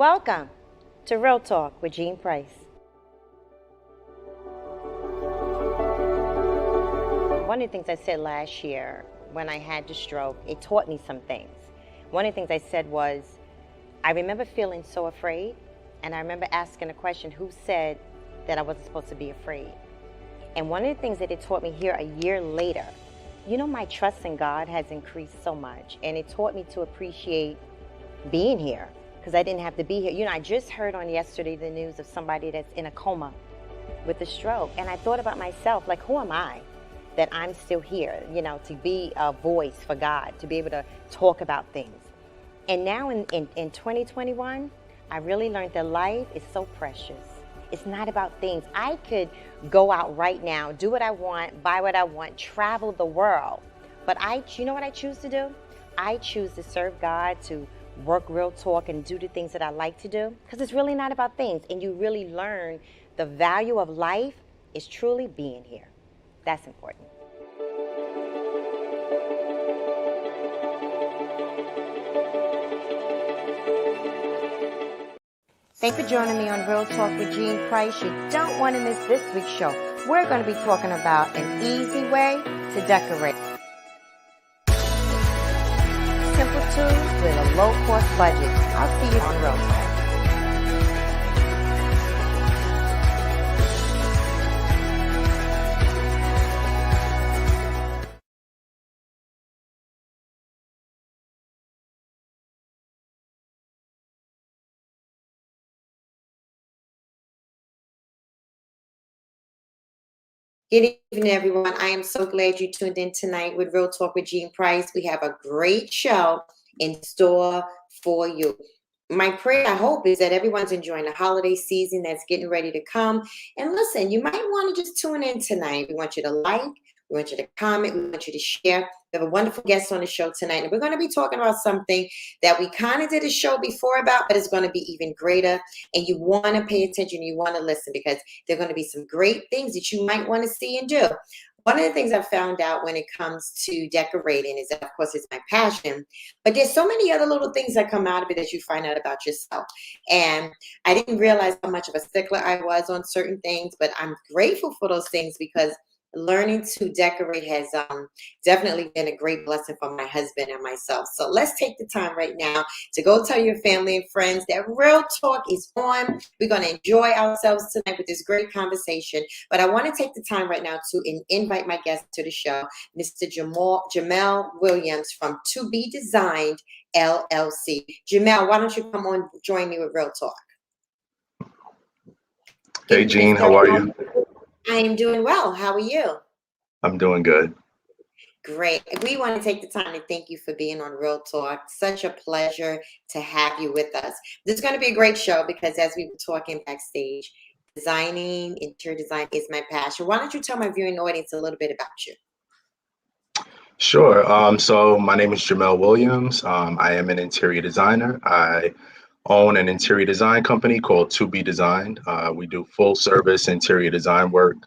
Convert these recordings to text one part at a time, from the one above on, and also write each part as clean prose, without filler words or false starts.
Welcome to Real Talk with Gene Price. One of the things I said last year when I had the stroke, it taught me some things. One of the things I said was, I remember feeling so afraid, and I remember asking a question, who said that I wasn't supposed to be afraid? And one of the things that it taught me here a year later, my trust in God has increased so much, and it taught me to appreciate being here because I didn't have to be here. I just heard on yesterday the news of somebody that's in a coma with a stroke, and I thought about myself, like, who am I that I'm still here, to be a voice for God, to be able to talk about things. And now in 2021, I really learned that life is so precious. It's not about things. I could go out right now, do what I want, buy what I want, travel the world. But you know what I choose to do? I choose to serve God, to work Real Talk and do the things that I like to do. Because it's really not about things. And you really learn the value of life is truly being here. That's important. Thanks for joining me on Real Talk with Gene Price. You don't want to miss this week's show. We're going to be talking about an easy way to decorate. Simple tools with a low-cost budget. I'll see you on Real Talk. Good evening, everyone. I am so glad you tuned in tonight with Real Talk with Gene Price. We have a great show in store for you. My prayer, I hope, is that everyone's enjoying the holiday season that's getting ready to come. And listen, you might want to just tune in tonight. We want you to like, we want you to comment, we want you to share. We have a wonderful guest on the show tonight, and we're going to be talking about something that we kind of did a show before about, but it's going to be even greater. And you want to pay attention, you want to listen, because there are going to be some great things that you might want to see and do. One of the things I found out when it comes to decorating is that, of course, it's my passion, but there's so many other little things that come out of it that you find out about yourself. And I didn't realize how much of a stickler I was on certain things, but I'm grateful for those things because learning to decorate has definitely been a great blessing for my husband and myself. So let's take the time right now to go tell your family and friends that Real Talk is on. We're going to enjoy ourselves tonight with this great conversation. But I want to take the time right now to invite my guest to the show, Mr. Jamel Williams from To Be Designed LLC. Jamel, why don't you come on, join me with Real Talk? Hey, Gene, how are you? I am doing well. How are you? I'm doing good. Great. We want to take the time to thank you for being on Real Talk. Such a pleasure to have you with us. This is going to be a great show because as we were talking backstage, designing, interior design is my passion. Why don't you tell my viewing audience a little bit about you? Sure. So my name is Jamel Williams. I am an interior designer. I own an interior design company called To Be Designed. We do full service interior design work.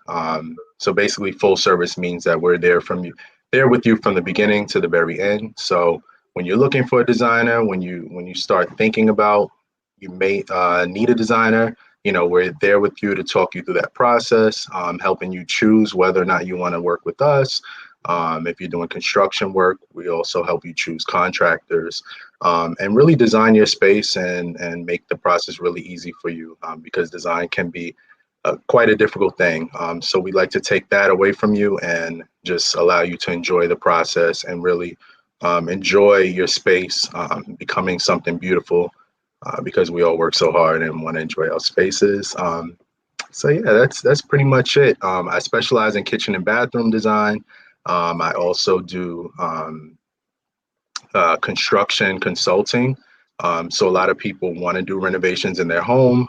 So basically, full service means that we're there with you from the beginning to the very end. So when you're looking for a designer, when you start thinking about you may need a designer, we're there with you to talk you through that process, helping you choose whether or not you want to work with us. If you're doing construction work, we also help you choose contractors and really design your space and make the process really easy for you because design can be quite a difficult thing. So we like to take that away from you and just allow you to enjoy the process and really enjoy your space becoming something beautiful because we all work so hard and want to enjoy our spaces. So yeah, that's pretty much it. I specialize in kitchen and bathroom design. I also do construction consulting. So a lot of people want to do renovations in their home.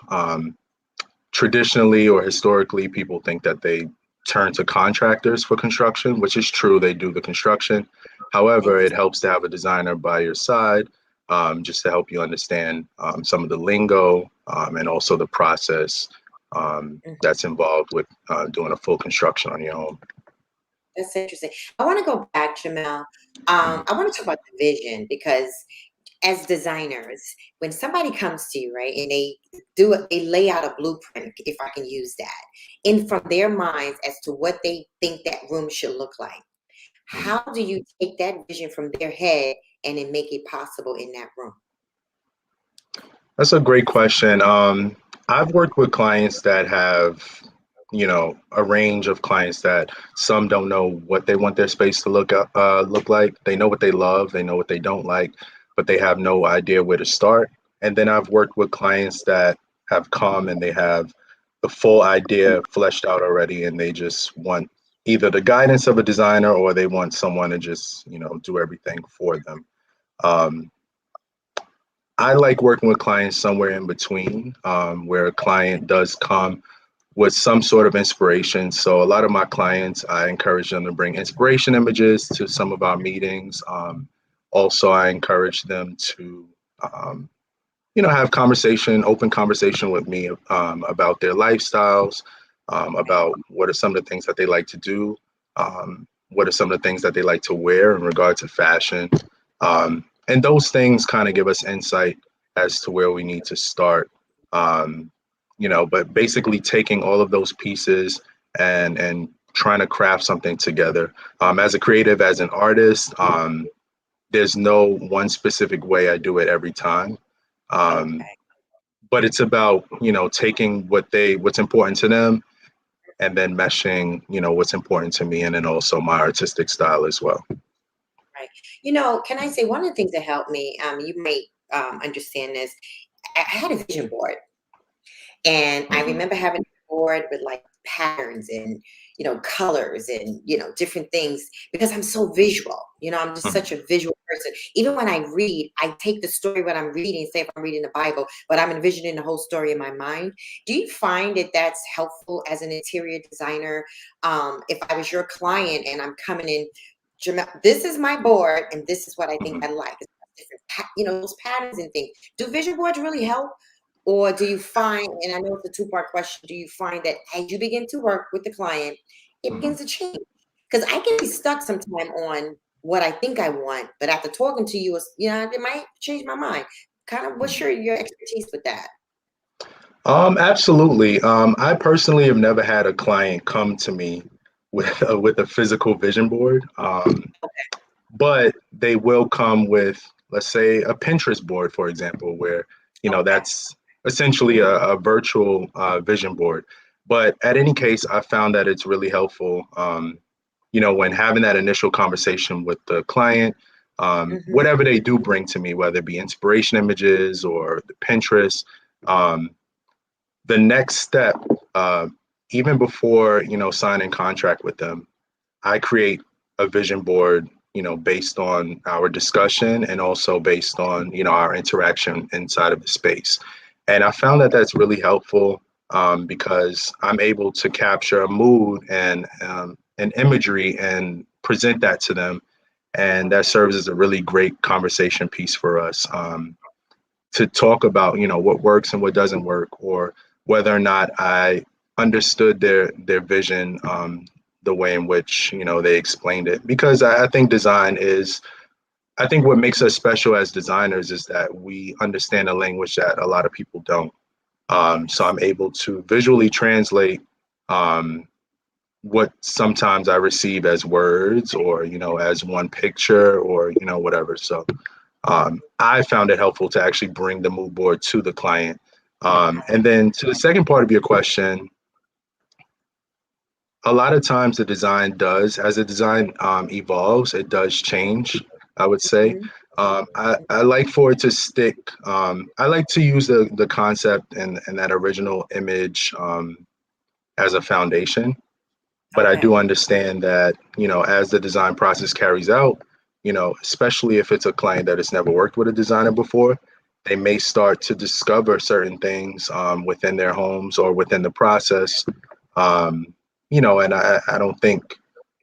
Traditionally or historically, people think that they turn to contractors for construction, which is true. They do the construction. However, it helps to have a designer by your side just to help you understand some of the lingo and also the process that's involved with doing a full construction on your home. That's interesting. I want to go back, Jamel. I want to talk about the vision because as designers, when somebody comes to you, right, and they lay out a blueprint, if I can use that, in from their minds as to what they think that room should look like. Mhm. How do you take that vision from their head and then make it possible in that room? That's a great question. I've worked with clients that have, a range of clients that some don't know what they want their space to look like. They know what they love, they know what they don't like, but they have no idea where to start. And then I've worked with clients that have come and they have the full idea fleshed out already, and they just want either the guidance of a designer or they want someone to just, do everything for them. Um, I like working with clients somewhere in between, where a client does come with some sort of inspiration. So a lot of my clients, I encourage them to bring inspiration images to some of our meetings. Also, I encourage them to, um, have open conversation with me about their lifestyles, about what are some of the things that they like to do, what are some of the things that they like to wear in regard to fashion. And those things kind of give us insight as to where we need to start. Um, but basically taking all of those pieces and trying to craft something together. As a creative, as an artist, there's no one specific way I do it every time. Um, Okay. but it's about, taking what's important to them and then meshing, what's important to me and then also my artistic style as well. Right. Can I say one of the things that helped me, you might understand this. I had a vision board. And I Mhm. remember having a board with like patterns and, colors and, different things because I'm so visual. I'm just Mhm. such a visual person. Even when I read, I take the story what I'm reading, say if I'm reading the Bible, but I'm envisioning the whole story in my mind. Do you find that that's helpful as an interior designer? If I was your client and I'm coming in, Jamel, this is my board and this is what I think Mhm. I like. It's different, those patterns and things. Do vision boards really help? Or do you find, and I know it's a two-part question, do you find that as you begin to work with the client, it Mhm. begins to change? Because I can be stuck sometime on what I think I want, but after talking to you, it might change my mind. Kind of what's Mhm. your expertise with that? Absolutely. I personally have never had a client come to me with a physical vision board, but they will come with, let's say, a Pinterest board, for example, where Okay. that's essentially a virtual vision board. But at any case, I found that it's really helpful. When having that initial conversation with the client, Hmm. whatever they do bring to me, whether it be inspiration images or the Pinterest. Um, the next step, uh, even before signing contract with them, I create a vision board, based on our discussion and also based on our interaction inside of the space. And I found that that's really helpful, because I'm able to capture a mood and imagery and present that to them, and that Okay. serves as a really great conversation piece for us. To talk about what works and what doesn't work, or whether or not I understood their vision, the way in which they explained it. Because I think I think what makes us special as designers is that we understand a language that a lot of people don't. So Yes. I'm able to visually translate, um, what sometimes I receive as words, or as one picture, or whatever. So I found it helpful to actually bring the mood board to the client. And then to the second part of your question, a lot of times as the design evolves, it does change, I would say. Mhm. I like for it to stick. I like to use the concept and that original image, as a foundation. But I do Okay. understand that, as the design process carries out, especially if it's a client that has never worked with a designer before, they may start to discover certain things, within their homes or within the process. Um, and I don't think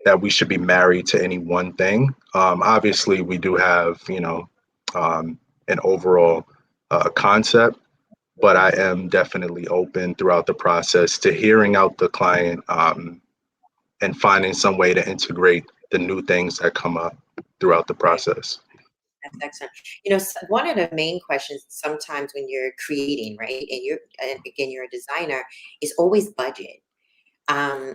that we should be married to any one thing. Obviously, we do have, an overall concept, but I am definitely open throughout the process to hearing out the client, and finding some way to integrate the new things that come up throughout the Right. process. That's excellent. You know, one of the main questions sometimes when you're creating, right, and again, you're a designer, is always budget. Um,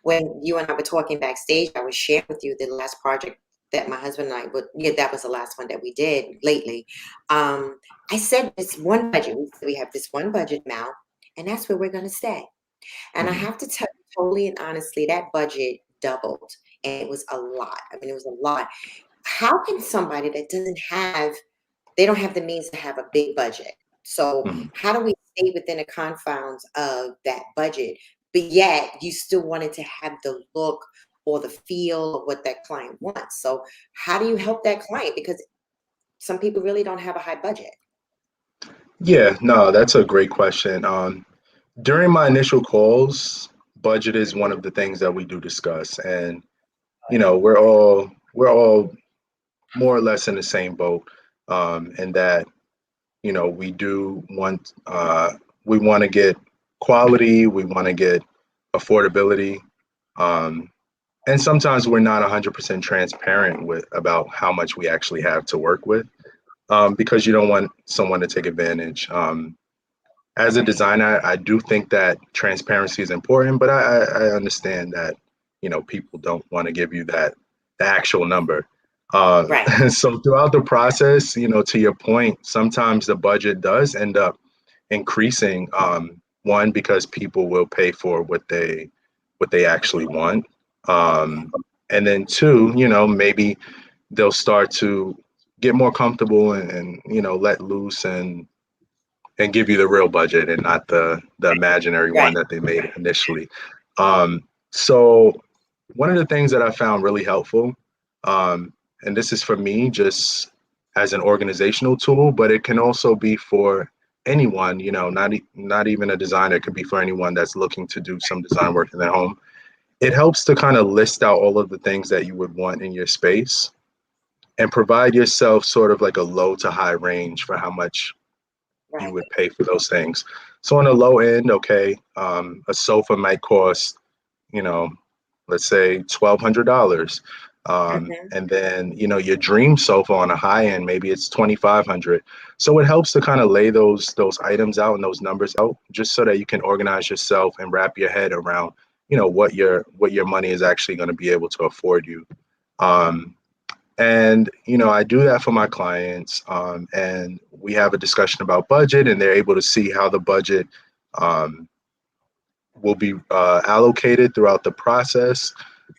when you and I were talking backstage, I was sharing with you the last project that my husband and I would, yeah, that was the last one that we did lately. I said this one budget, we have this one budget now, and that's where we're going to stay. And I Mhm. have to tell you totally and honestly, that budget doubled, and it was a lot. I mean, it was a lot. How can somebody that doesn't have, they don't have the means to have a big budget? So Mhm. how do we stay within the confines of that budget, but yet you still wanted to have the look or the feel of what that client wants? So how do you help that client? Because some people really don't have a high budget. Yeah, no, that's a great question. During my initial calls, budget is one of the things that we do discuss, and we're all more or less in the same boat, in that we do want we want to get quality, we want to get affordability, um, and sometimes we're not 100% transparent with about how much we actually have to work with, because you don't want someone to take advantage. As a designer, I do think that transparency is important, but I understand that people don't want to give you the actual number. Right, So throughout the process, to your point, sometimes the budget does end up increasing. One, because people will pay for what they actually want, um, and then two, maybe they'll start to get more comfortable and let loose and give you the real budget and not the imaginary one right, that they made initially. So one of the things that I found really helpful, and this is for me just as an organizational tool, but it can also be for anyone, not even a designer, it could be for anyone that's looking to do some design work in their home. It helps to kind of list out all of the things that you would want in your space and provide yourself sort of like a low to high range for how much you right, would pay for those things. So on the low end, okay, a sofa might cost, you know, let's say $1,200. hmm, And then, your dream sofa on a high end, maybe it's 2,500. So it helps to kind of lay those items out and those numbers out just so that you can organize yourself and wrap your head around, what your money is actually going to be able to afford you. Um, and I do that for my clients, and we have a discussion about budget, and they're able to see how the budget um, will be allocated throughout the process.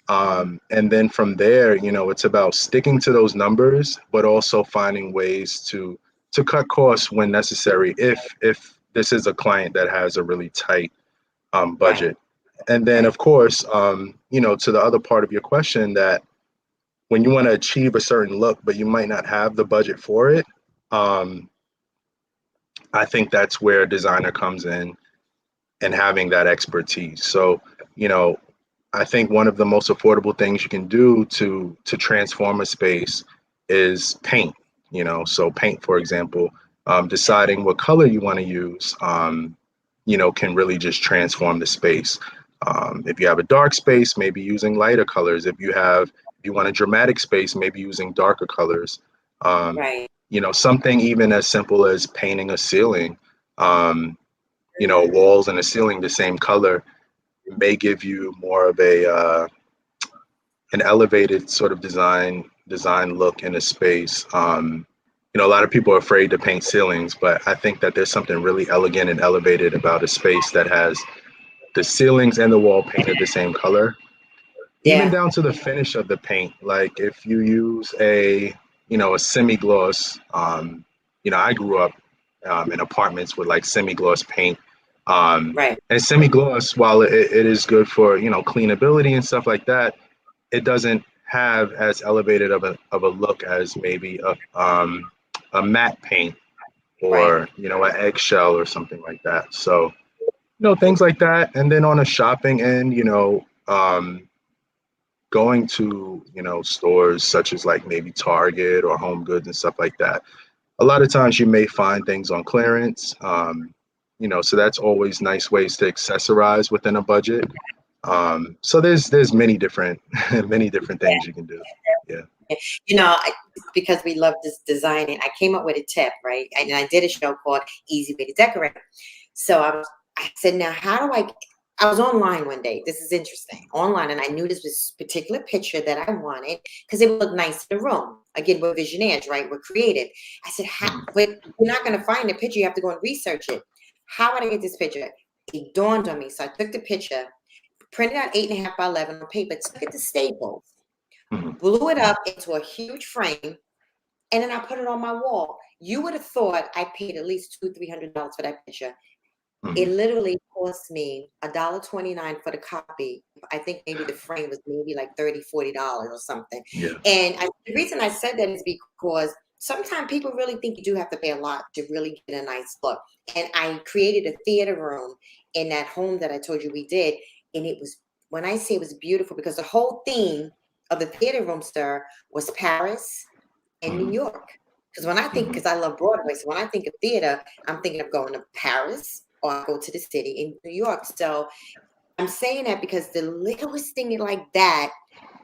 And then from there, it's about sticking to those numbers, but also finding ways to cut costs when necessary. If this is a client that has a really tight right, budget, and then right, of course, to the other part of your question, that when you want to achieve a certain look, but you might not have the budget for it, um, I think that's where a designer comes in and having that expertise. So, you know, I think one of the most affordable things you can do to transform a space is paint. So paint, for example, deciding what color you want to use, can really just transform the space. If you have a dark space, maybe using lighter colors. If you want a dramatic space, maybe using darker colors. Um, right. Something even as simple as painting a ceiling, um, Mhm. walls and a ceiling the same color may give you more of an elevated sort of design look in a space. A lot of people are afraid to paint ceilings, but I think that there's something really elegant and elevated about a space that has the ceilings and the wall painted the same color, even Yeah, down to the finish of the paint. Like if you use a semi-gloss, I grew up in apartments with like semi-gloss paint. right, And semi-gloss, while it is good for, cleanability and stuff like that, it doesn't have as elevated of a look as maybe a matte paint right. or, an eggshell or something like that. So, things like that. And then on a shopping end, going to stores such as like maybe Target or Home Goods and stuff like that. A lot of times you may find things on clearance. So that's always nice ways to accessorize within a budget. So there's many different many different things you can do. Yeah. You know, because we love this designing, I came up with a tip, right? And I did a show called Easy Way to Decorate. So I said, now how do I was online one day. This is interesting. Online, and I knew this particular picture that I wanted because it would look nice in the room. Again, we're visionaries, right? We're creative. I said, Mhm. but you're not going to find the picture. You have to go and research it. How would I get this picture? It dawned on me. So I took the picture, printed out 8.5 by 11 on paper, took it to Staples, Mhm. blew it up into a huge frame, and then I put it on my wall. You would have thought I paid at least $200-300 for that picture. It Mhm. literally cost me $1.29 for the copy. I think maybe the frame was maybe like $30-40 or something. Yeah. And the reason I said that is because sometimes people really think you do have to pay a lot to really get a nice look. And I created a theater room in that home that I told you we did. And it was, when I say it was beautiful, because the whole theme of the theater room, sir, was Paris and New Mhm. York. Because when I think, Mhm. because I love Broadway, so when I think of theater, I'm thinking of going to Paris or I go to the city in New York. So I'm saying that because the littlest thing like that,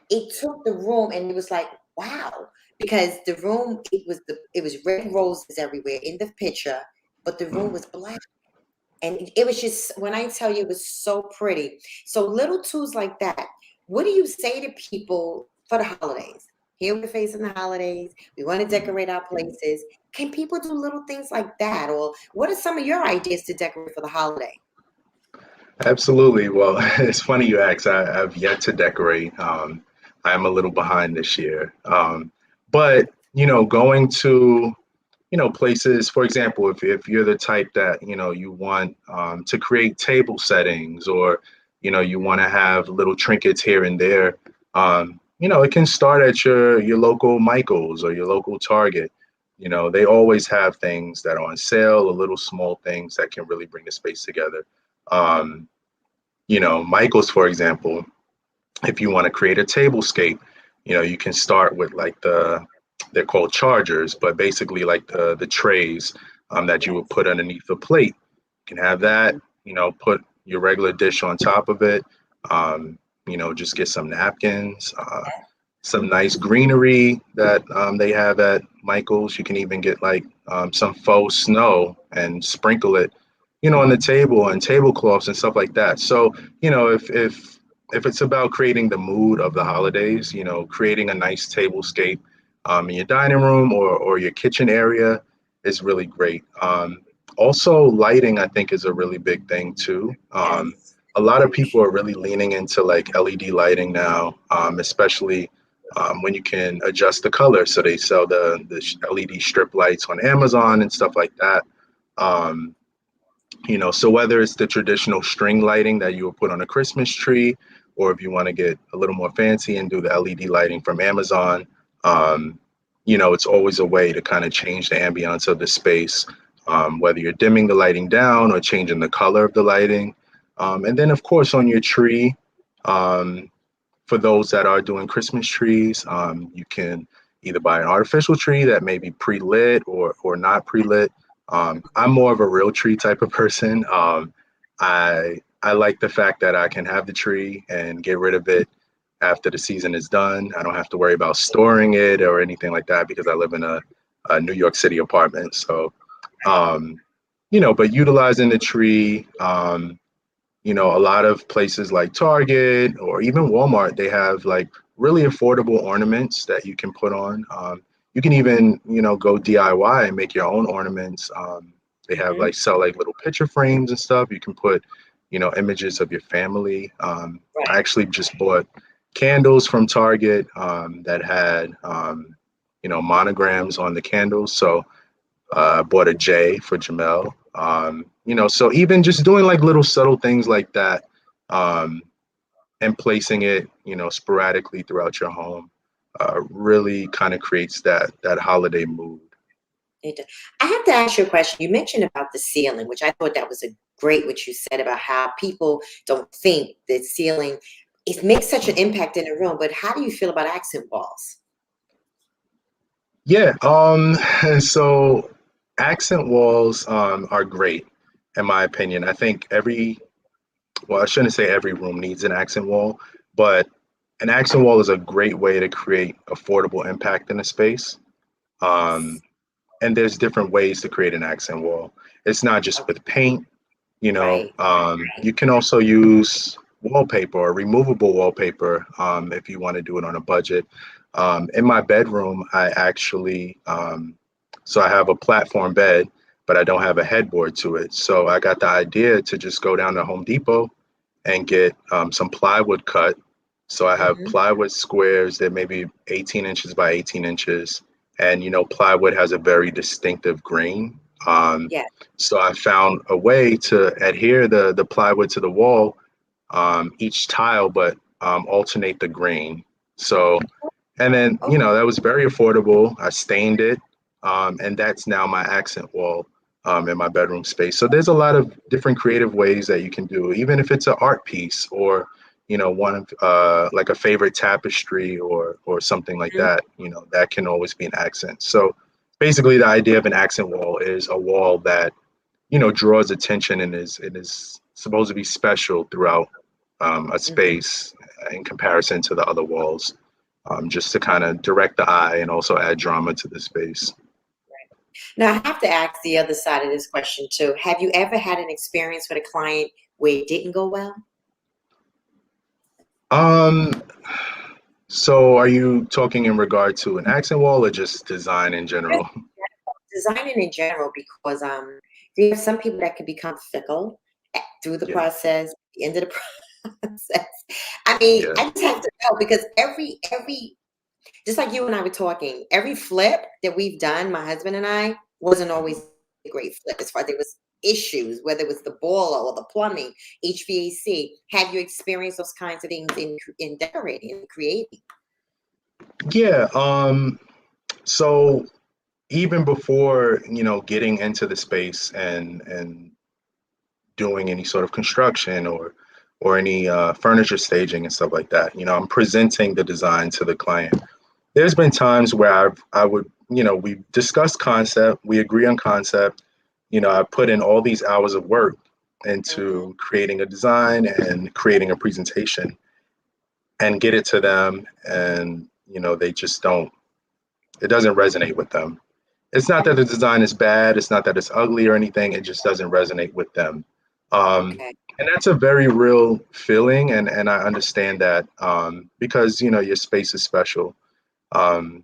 it took the room and it was like, wow. Because the room, it was red roses everywhere in the picture, but the room Mhm. was black. And it was just, when I tell you, it was so pretty. So little tools like that. What do you say to people for the holidays? Here we're facing the holidays. We want to Mhm. decorate our places. Can people do little things like that? Or what are some of your ideas to decorate for the holiday? Absolutely. Well, it's funny you ask. I've yet to decorate. I'm a little behind this year. But going to places. For example, if you're the type that you want to create table settings, or you want to have little trinkets here and there. It can start at your local Michaels or your local Target. They always have things that are on sale, or little small things that can really bring the space together. Um, Michaels, for example, if you want to create a tablescape, you can start with like they're called chargers, but basically like the trays that you would Yes. put underneath the plate. You can have that, put your regular dish on top of it. Just get some napkins, some nice greenery that they have at Michaels. You can even get like some faux snow and sprinkle it, on the table, and tablecloths and stuff like that. So, if it's about creating the mood of the holidays, creating a nice tablescape in your dining room or your kitchen area is really great. Also, lighting, I think, is a really big thing too. Yes. A lot of people are really leaning into like LED lighting now, especially when you can adjust the color. So they sell the LED strip lights on Amazon and stuff like that. Um, so whether it's the traditional string lighting that you would put on a Christmas tree, or if you want to get a little more fancy and do the LED lighting from Amazon, um, it's always a way to kind of change the ambiance of the space, whether you're dimming the lighting down or changing the color of the lighting. And then, of course, on your tree, um, for those that are doing Christmas trees, you can either buy an artificial tree that may be pre-lit or not pre-lit. I'm more of a real tree type of person. I like the fact that I can have the tree and get rid of it after the season is done. I don't have to worry about storing it or anything like that because I live in a New York City apartment. So, um, but utilizing the tree, a lot of places like Target or even Walmart, they have like really affordable ornaments that you can put on. You can even, go DIY and make your own ornaments. They have Mhm. like sell like little picture frames and stuff. You can put, images of your family. I Right. actually just bought candles from Target that had, monograms on the candles. So bought a J for Jamel. So even just doing like little subtle things like that, um, and placing it, sporadically throughout your home, really kind of creates that holiday mood. It does. I have to ask you a question. You mentioned about the ceiling, which I thought that was a great what you said about how people don't think that ceiling it makes such an Mm. impact in the room. But how do you feel about accent walls? Yeah. So accent walls are great, in my opinion. I think I shouldn't say every room needs an accent wall, but An accent wall is a great way to create affordable impact in a space. Um, and there's different ways to create an accent wall. It's not just Okay. with paint, you know, Right. you can also use wallpaper or removable wallpaper if you want to do it on a budget. In my bedroom, I actually, so I have a platform bed, but I don't have a headboard to it. So I got the idea to just go down to Home Depot and get some plywood cut. So I have Mm-hmm. plywood squares that may be 18 inches by 18 inches. And, you know, plywood has a very distinctive grain. Um, Yeah. so I found a way to adhere the plywood to the wall, each tile, but alternate the grain. So, and then, you Okay. know, that was very affordable. I stained it, and that's now my accent wall in my bedroom space. So there's a lot of different creative ways that you can do, even if it's an art piece or, you know, one of like a favorite tapestry or something like Mhm. that. You know, that can always be an accent. So basically, the idea of an accent wall is a wall that, you know, draws attention and is supposed to be special throughout a Mhm. space in comparison to the other walls, just to kind of direct the eye and also add drama to the space. Now, I have to ask the other side of this question too. Have you ever had an experience with a client where it didn't go well? Um, so are you talking in regard to an accent wall or just design in Just general? designing in general, because you have some people that can become fickle through the Yeah, process, the end of the process. I mean, yeah, I just have to know because every just like you and I were talking, every flip that we've done, my husband and I, wasn't always a great flip as far as there was issues, whether it was the boiler or the plumbing, HVAC. Have you experienced those kinds of things in decorating and creating? yeah. So even before, you know, getting into the space and doing any sort of construction or any furniture staging and stuff like that, you know, I'm presenting the design to the client. There's been times where I would, you know, we discuss concept, we agree on concept, you know, I put in all these hours of work Mhm. into creating a design and creating a presentation and get it to them, and you know, they just don't, it doesn't resonate with them. It's not that the design is bad, it's not that it's ugly or anything, it just doesn't resonate with them. um, Okay. and that's a very real feeling, and I understand that, because you know your space is special. um,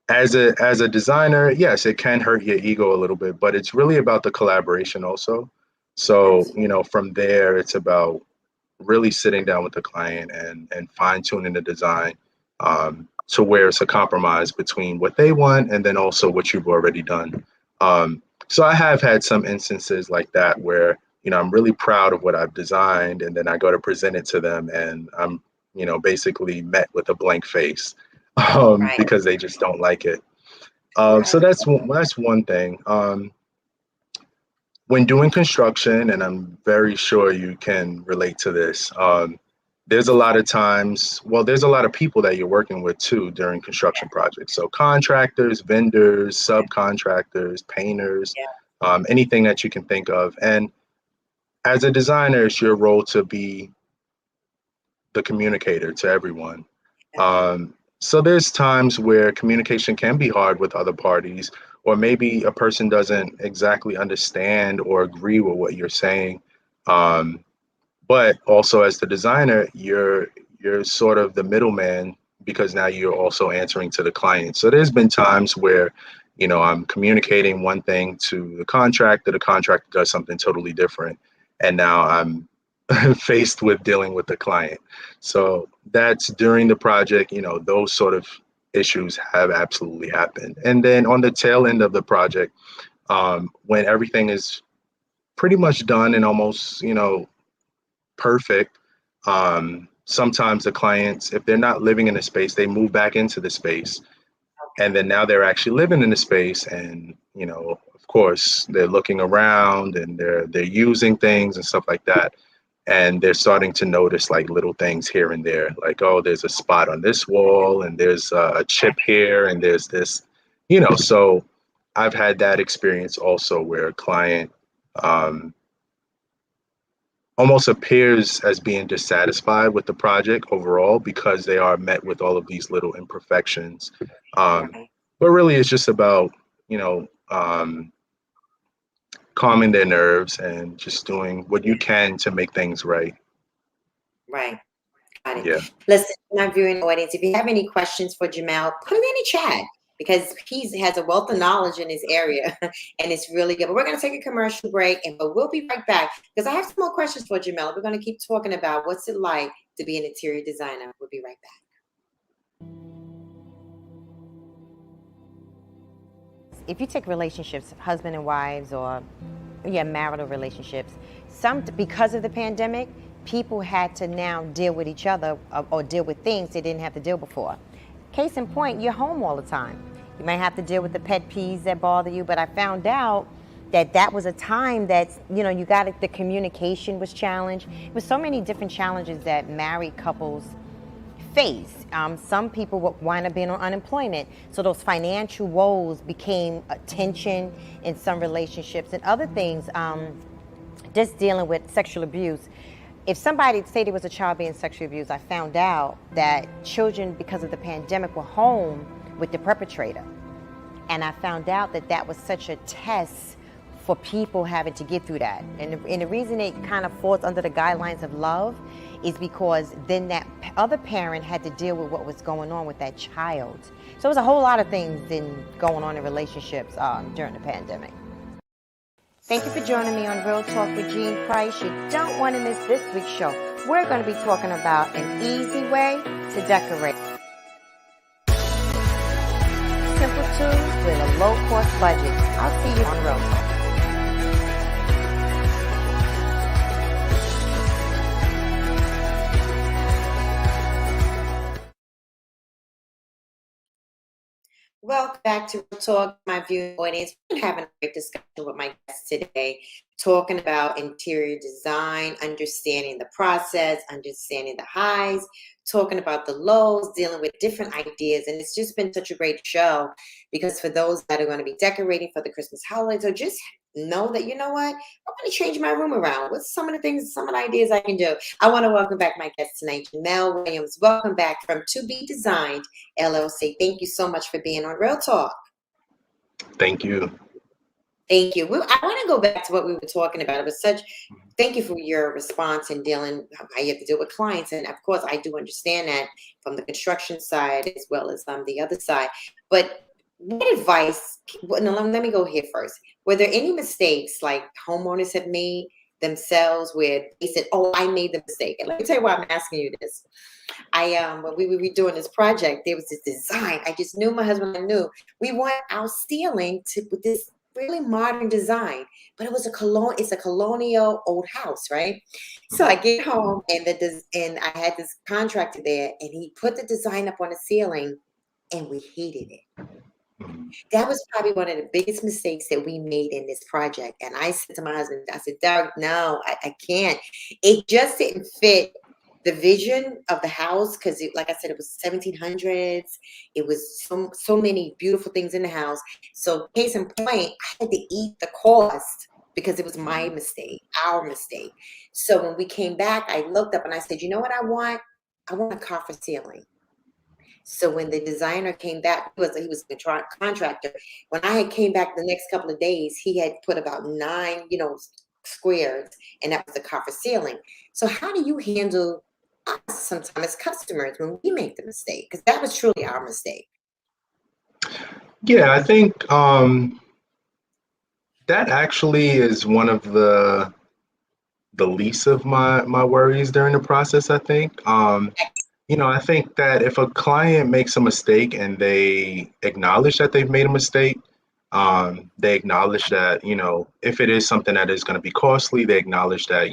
as a designer, yes, it can hurt your ego a little bit, but it's really about the collaboration also. So, you Absolutely. know, from there, it's about really sitting down with the client and fine tuning the design, to where it's a compromise between what they want and then also what you've already done. So I have had some instances like that where, you know, I'm really proud of what I've designed, and then I go to present it to them, and I'm, you know, basically met with a blank face, Right. because they just don't like it. So Right. that's one thing. When doing construction, and I'm very sure you can relate to this, there's a lot of times, well, there's a lot of people that you're working with too during construction projects. So contractors, vendors, subcontractors, painters, Yeah. anything that you can think of. And as a designer, it's your role to be the communicator to everyone. Yeah. So there's times where communication can be hard with other parties, or maybe a person doesn't exactly understand or agree with what you're saying. Um, but also as the designer, you're sort of the middleman, because now you're also answering to the client. So there's been times where, you know, I'm communicating one thing to the contractor does something totally different, and now I'm faced with dealing with the client. So that's during the project, you know, those sort of issues have absolutely happened. And then on the tail end of the project, when everything is pretty much done and almost, you know, perfect, sometimes the clients, if they're not living in a space, they move back into the space. And then now they're actually living in the space, and, you know, of course, they're looking around and they're using things and stuff like that, and they're starting to notice like little things here and there, like, oh, there's a spot on this wall, and there's a chip here, and there's this, you know. So I've had that experience also where a client, um, almost appears as being dissatisfied with the project overall because they are met with all of these little imperfections. Right, But really, it's just about, you know, calming their nerves and just doing what you can to make things right. right. Got it. Yeah. Listen, my viewing audience, if you have any questions for Jamel, put them in the chat because he has a wealth of knowledge in this area and it's really good. But we're going to take a commercial break and but we'll be right back because I have some more questions for Jamel. We're going to keep talking about what's it like to be an interior designer. We'll be right back. If you take relationships, husband and wives, or marital relationships, because of the pandemic, people had to now deal with each other or deal with things they didn't have to deal before. Case in point, you're home all the time. You might have to deal with the pet peeves that bother you, but I found out that was a time that, you got it, the communication was challenged. There was so many different challenges that married couples face. Some people would wind up being on unemployment. So those financial woes became a tension in some relationships and other things, just dealing with sexual abuse. If somebody, say there was a child being sexually abused, I found out that children, because of the pandemic, were home with the perpetrator. And I found out that was such a test for people having to get through that. And the reason it kind of falls under the guidelines of love is because then that other parent had to deal with what was going on with that child. So there's a whole lot of things going on in relationships during the pandemic. Thank you for joining me on Real Talk with Jean Price. You don't want to miss this week's show. We're going to be talking about an easy way to decorate. Simple tools with a low-cost budget. I'll see you on Real Talk. Welcome back to Real Talk, my viewing audience. We're having a great discussion with my guests today, talking about interior design, understanding the process, understanding the highs, talking about the lows, dealing with different ideas. And it's just been such a great show because for those that are going to be decorating for the Christmas holidays or just know that, you know what, I'm going to change my room around. What's some of the things, some of the ideas I can do? I want to welcome back my guest tonight, Jamel Williams. Welcome back from To Be Designed LLC. Thank you so much for being on Real Talk. Thank you. Thank you. I want to go back to what we were talking about. It was thank you for your response and dealing, how you have to deal with clients. And of course, I do understand that from the construction side as well as the other side. But what advice, let me go here first. Were there any mistakes like homeowners have made themselves where they said, oh, I made the mistake? And let me tell you why I'm asking you this. When we were doing this project, there was this design. I just knew my husband, I knew we want our ceiling with this really modern design, but it's a colonial old house, right? So I get home and I had this contractor there and he put the design up on the ceiling and we hated it. That was probably one of the biggest mistakes that we made in this project. And I said to my husband, I said, Derek, no, I can't. It just didn't fit the vision of the house because, like I said, it was 1700s. It was so many beautiful things in the house. So case in point, I had to eat the cost because it was my mistake, our mistake. So when we came back, I looked up and I said, you know what I want? I want a coffer ceiling. So when the designer came back, he was a contractor. When I had came back the next couple of days, he had put about 9, squares, and that was the coffer ceiling. So how do you handle us sometimes as customers when we make the mistake? Because that was truly our mistake. Yeah, I think that actually is one of the least of my worries during the process, I think. I think that if a client makes a mistake and they acknowledge that they've made a mistake, they acknowledge that, if it is something that is going to be costly, they acknowledge that,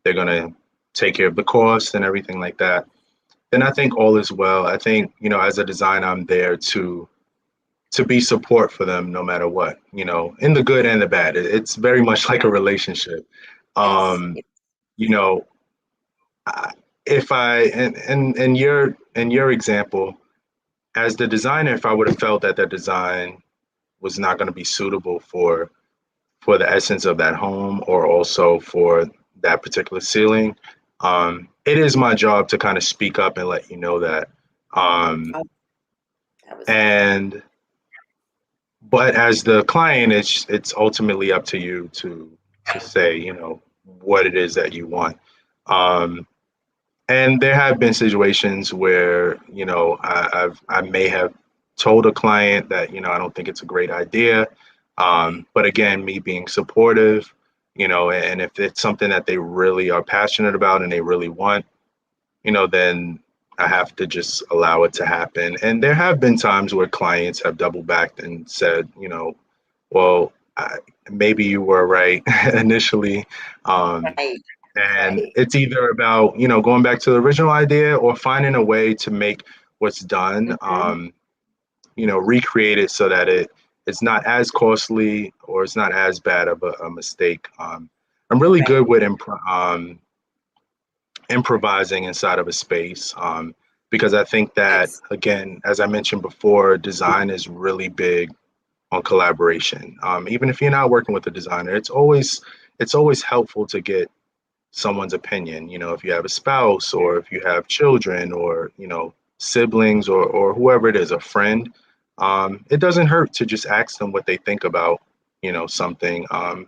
they're going to take care of the cost and everything like that, then I think all is well. I think, as a designer, I'm there to be support for them no matter what, in the good and the bad. It's very much like a relationship. If I in your example, as the designer, if I would have felt that design was not going to be suitable for the essence of that home or also for that particular ceiling, it is my job to kind of speak up and let you know that. Um, Oh, that was and but as the client, it's ultimately up to you to say, you know, what it is that you want. Um, and there have been situations where, you know, I may have told a client that, you know, I don't think it's a great idea. But again, me being supportive, you know, and if it's something that they really are passionate about and they really want, you know, then I have to just allow it to happen. And there have been times where clients have double backed and said, you know, well, maybe you were right initially. Um, right, and right. it's either about, you know, going back to the original idea or finding a way to make what's done, Hmm. you know, recreate it so that it's not as costly or it's not as bad of a mistake. I'm really Right. good with improvising inside of a space, because I think that, Yes. again, as I mentioned before, design is really big on collaboration. Even if you're not working with a designer, it's always helpful to get someone's opinion. You know, if you have a spouse or if you have children or, you know, siblings or whoever it is, a friend, it doesn't hurt to just ask them what they think about, you know, something. And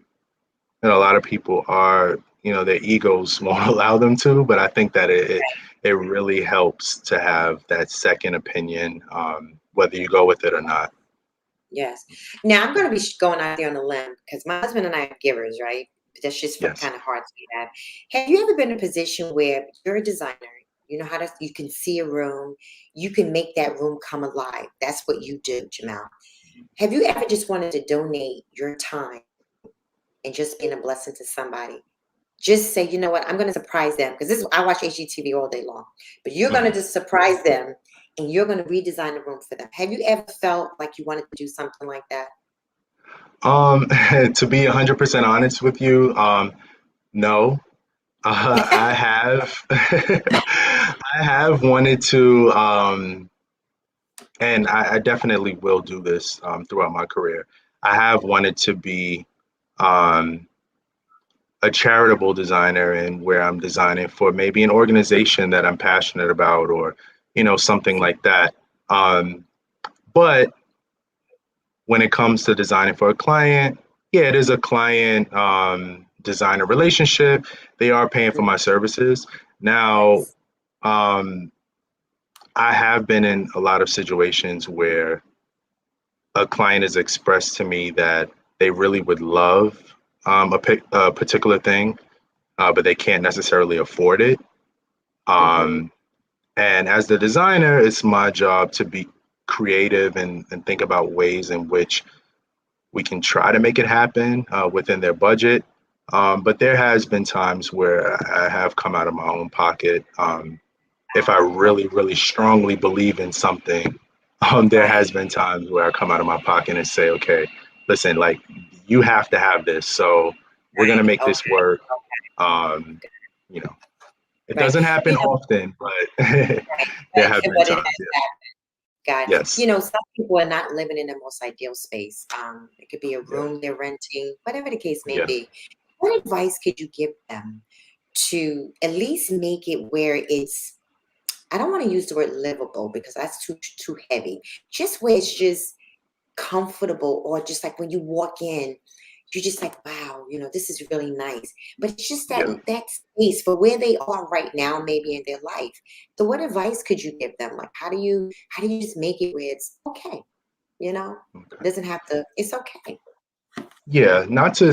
a lot of people are, you know, their egos won't allow them to, but I think that it really helps to have that second opinion, whether you go with it or not. Yes. Now I'm going to be going out there on a limb because my husband and I are givers, right? That's just Yes. kind of hard to have. Have you ever been in a position where you're a designer? You know how to, you can see a room, you can make that room come alive. That's what you do, Jamal. Have you ever just wanted to donate your time and just being a blessing to somebody? Just say, you know what, I'm going to surprise them because this I watch HGTV all day long, but you're going to Mhm. just surprise them and you're going to redesign the room for them. Have you ever felt like you wanted to do something like that? Um, to be 100% honest with you, no. I have, I have wanted to, and I definitely will do this throughout my career. I have wanted to be um, a charitable designer, and where I'm designing for maybe an organization that I'm passionate about, or you know, something like that. Um, but when it comes to designing for a client, yeah, it is a client designer relationship. They are paying for my services. Now, Yes. um, I have been in a lot of situations where a client has expressed to me that they really would love a particular thing, but they can't necessarily afford it. Mm-hmm. Um, and as the designer, it's my job to be creative and think about ways in which we can try to make it happen within their budget. But there has been times where I have come out of my own pocket. If I really, really strongly believe in something, there has Right. been times where I come out of my pocket and say, okay, listen, like you have to have this. So we're gonna make Okay. this work. Um, you know, it Right. doesn't happen You know, often, but right, there right. have been But it times. has Yes. got, Yes. you know, some people are not living in the most ideal space. It could be a Yes. room they're renting, whatever the case may Yes. be. What advice could you give them to at least make it where it's, I don't want to use the word livable because that's too heavy. Just where it's just comfortable, or just like when you walk in, you're just like, wow, you know, this is really nice. But it's just that Yeah. that space for where they are right now, maybe in their life. So what advice could you give them? Like how do you just make it where it's okay? You know? It Okay. doesn't have to, it's okay. Yeah, not to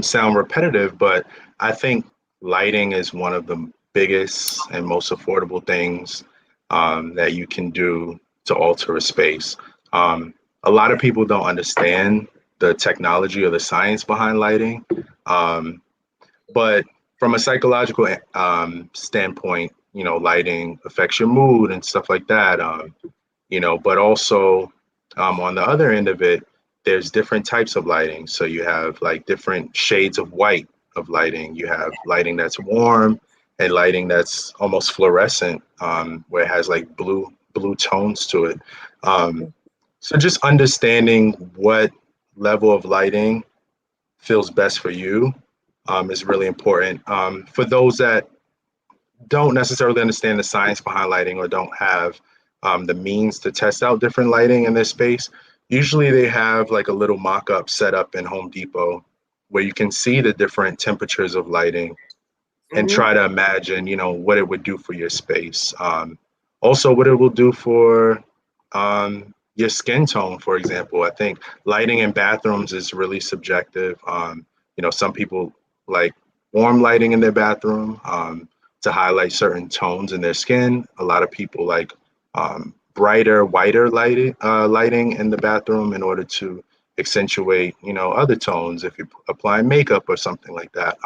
sound repetitive, but I think lighting is one of the biggest and most affordable things that you can do to alter a space. A lot of people don't understand the technology or the science behind lighting, um, but from a psychological standpoint, you know, lighting affects your mood and stuff like that. You know, but also on the other end of it, there's different types of lighting. So you have like different shades of white of lighting. You have lighting that's warm and lighting that's almost fluorescent, where it has like blue tones to it. Um, so just understanding what level of lighting feels best for you, is really important. For those that don't necessarily understand the science behind lighting or don't have the means to test out different lighting in their space, usually they have like a little mock-up set up in Home Depot where you can see the different temperatures of lighting and Mm-hmm. try to imagine, what it would do for your space. Also, what it will do for your skin tone, for example. I think lighting in bathrooms is really subjective. Some people like warm lighting in their bathroom to highlight certain tones in their skin. A lot of people like brighter, whiter lighting in the bathroom in order to accentuate, other tones if you apply makeup or something like that.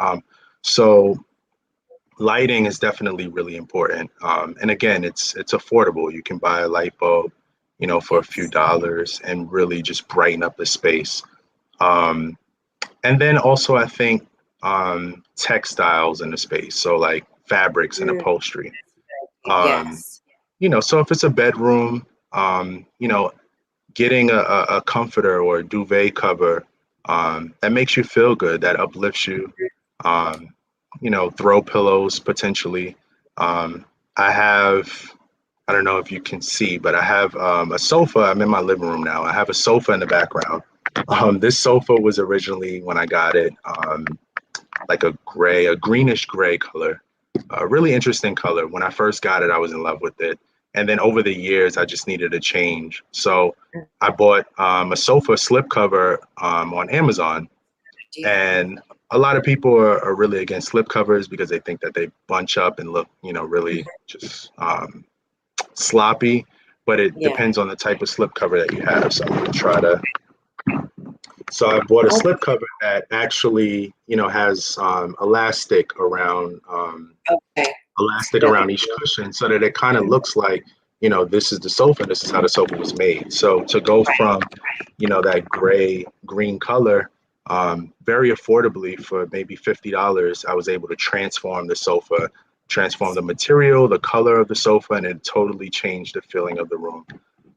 So lighting is definitely really important. And again, it's affordable. You can buy a light bulb, for a few Yes. dollars and really just brighten up the space. Um, and then also, I think textiles in the space, so like fabrics and Mm, upholstery. Um, yes. so if it's a bedroom, um, you know, getting a comforter or a duvet cover that makes you feel good, that uplifts you. Um, throw pillows potentially. Um, I have, I don't know if you can see, but I have a sofa. I'm in my living room now. I have a sofa in the background. This sofa was originally, when I got it, like a greenish gray color, a really interesting color. When I first got it, I was in love with it. And then over the years, I just needed a change. So I bought a sofa slipcover on Amazon. Yeah. And a lot of people are really against slipcovers because they think that they bunch up and look, really just sloppy. But it Yeah. depends on the type of slipcover that you have. So I'm going to try to So I bought a Oh, slipcover that actually, has okay. elastic That's around each cushion, so that it kind of looks like, this is the sofa. This is how the sofa was made. So to go from, that gray green color, very affordably for maybe $50, I was able to transform the sofa, transform the material, the color of the sofa, and it totally changed the feeling of the room.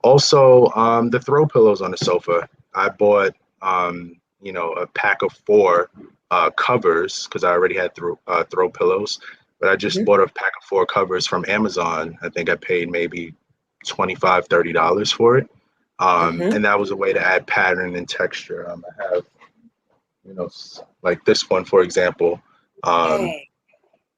Also, the throw pillows on the sofa. I bought, a pack of four covers because I already had throw pillows, but I just Mhm. bought a pack of four covers from Amazon. I think I paid maybe $25, $30 for it. Mhm. And that was a way to add pattern and texture. I have, like this one, for example. Um, Okay.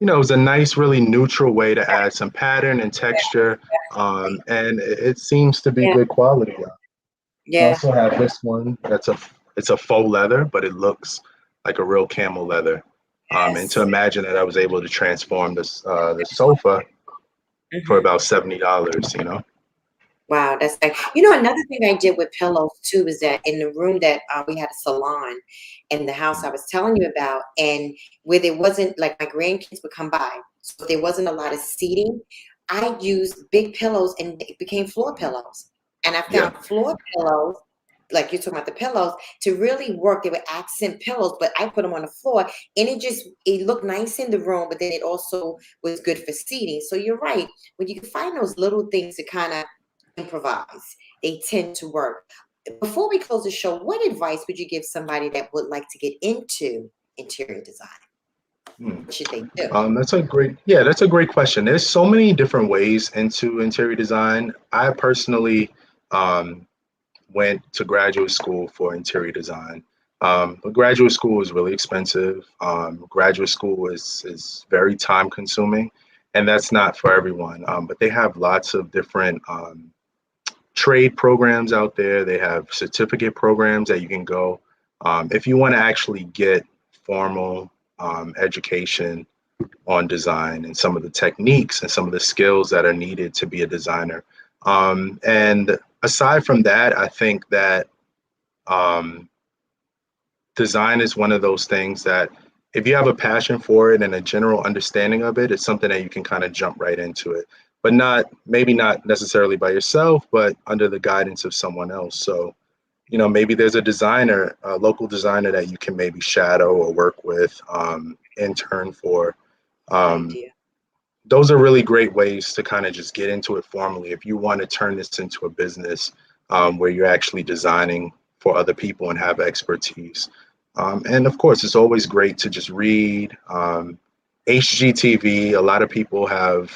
it was a nice, really neutral way to add some pattern and texture. And it seems to be Yeah. good quality. I Yeah. also have this one it's a faux leather, but it looks like a real camel leather. And to Yes. imagine that I was able to transform the sofa for Mhm. about $70. Wow, that's like another thing I did with pillows too is that in the room that we had a salon in the house I was telling you about, and where there wasn't like my grandkids would come by, so there wasn't a lot of seating. I used big pillows and it became floor pillows, and I Yeah. found floor pillows. Like you're talking about the pillows to really work. They were accent pillows, but I put them on the floor, and it looked nice in the room. But then it also was good for seating. So you're right. When you can find those little things to kind of improvise. They tend to work. Before we close the show, what advice would you give somebody that would like to get into interior design? Hmm. What should they do? That's a great question. There's so many different ways into interior design. I personally um, went to graduate school for interior design. But graduate school is really expensive. Graduate school is very time consuming, and that's not for everyone. But they have lots of different trade programs out there. They have certificate programs that you can go. If you want to actually get formal education on design and some of the techniques and some of the skills that are needed to be a designer. And aside from that, I think that um, design is one of those things that if you have a passion for it and a general understanding of it, it's something that you can kind of jump right into it, but maybe not necessarily by yourself, but under the guidance of someone else. So, maybe there's a local designer that you can maybe shadow or work with, intern for. Good Um, idea. those are really great ways to kind of just get into it formally. If you want to turn this into a business where you're actually designing for other people and have expertise, And of course, it's always great to just read. HGTV, a lot of people have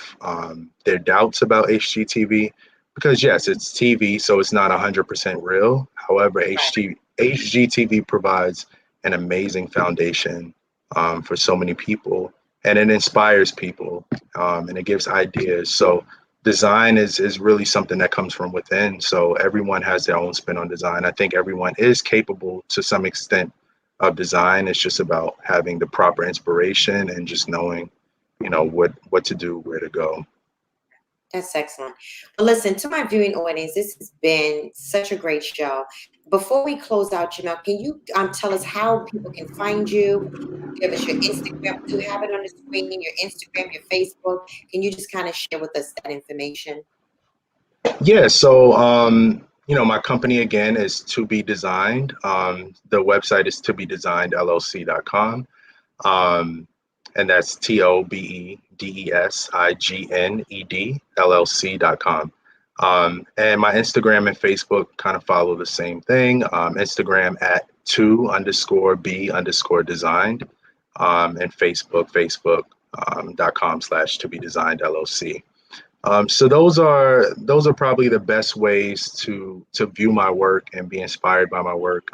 their doubts about HGTV because, yes, it's TV, so it's not 100% real. However, HGTV provides an amazing foundation for so many people, and it inspires people, and it gives ideas. So design is really something that comes from within. So everyone has their own spin on design. I think everyone is capable to some extent of design. It's just about having the proper inspiration and just knowing, what to do, where to go. That's excellent. Well, listen, to my viewing audience, this has been such a great show. Before we close out, Jamel, can you tell us how people can find you? Give us your Instagram. Do you have it on the screen? Your Instagram, your Facebook. Can you just kind of share with us that information? Yeah, so my company again is To Be Designed. The website is tobedesignedllc.com. And that's TOBEDESIGNED LLC.com. And my Instagram and Facebook kind of follow the same thing. Instagram at 2_B_designed, and Facebook.com/tobedesignedllc. So those are probably the best ways to view my work and be inspired by my work.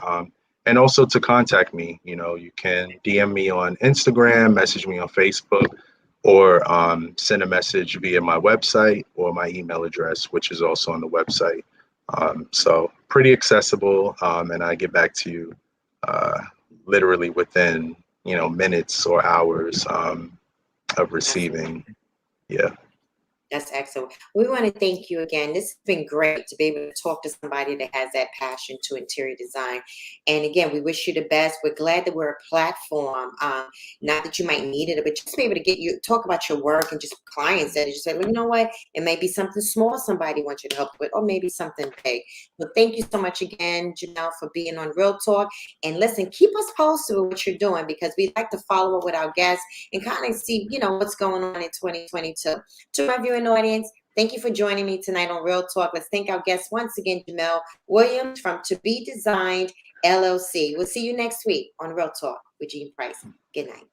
And also to contact me. You can DM me on Instagram, message me on Facebook, or send a message via my website or my email address, which is also on the website. So pretty accessible, and I get back to you literally within minutes or hours of receiving. Yeah. That's excellent. We want to thank you again. This has been great to be able to talk to somebody that has that passion to interior design. And again, we wish you the best. We're glad that we're a platform. Not that you might need it, but just to be able to get you talk about your work and just clients that just say, well, you know what? It may be something small somebody wants you to help with, or maybe something big. But thank you so much again, Jamel, for being on Real Talk. And listen, keep us posted with what you're doing, because we like to follow up with our guests and kind of see, what's going on in 2022. To my viewing audience, thank you for joining me tonight on Real Talk. Let's thank our guest once again, Jamel Williams from To Be Designed LLC. We'll see you next week on Real Talk with Jean Price. Good night.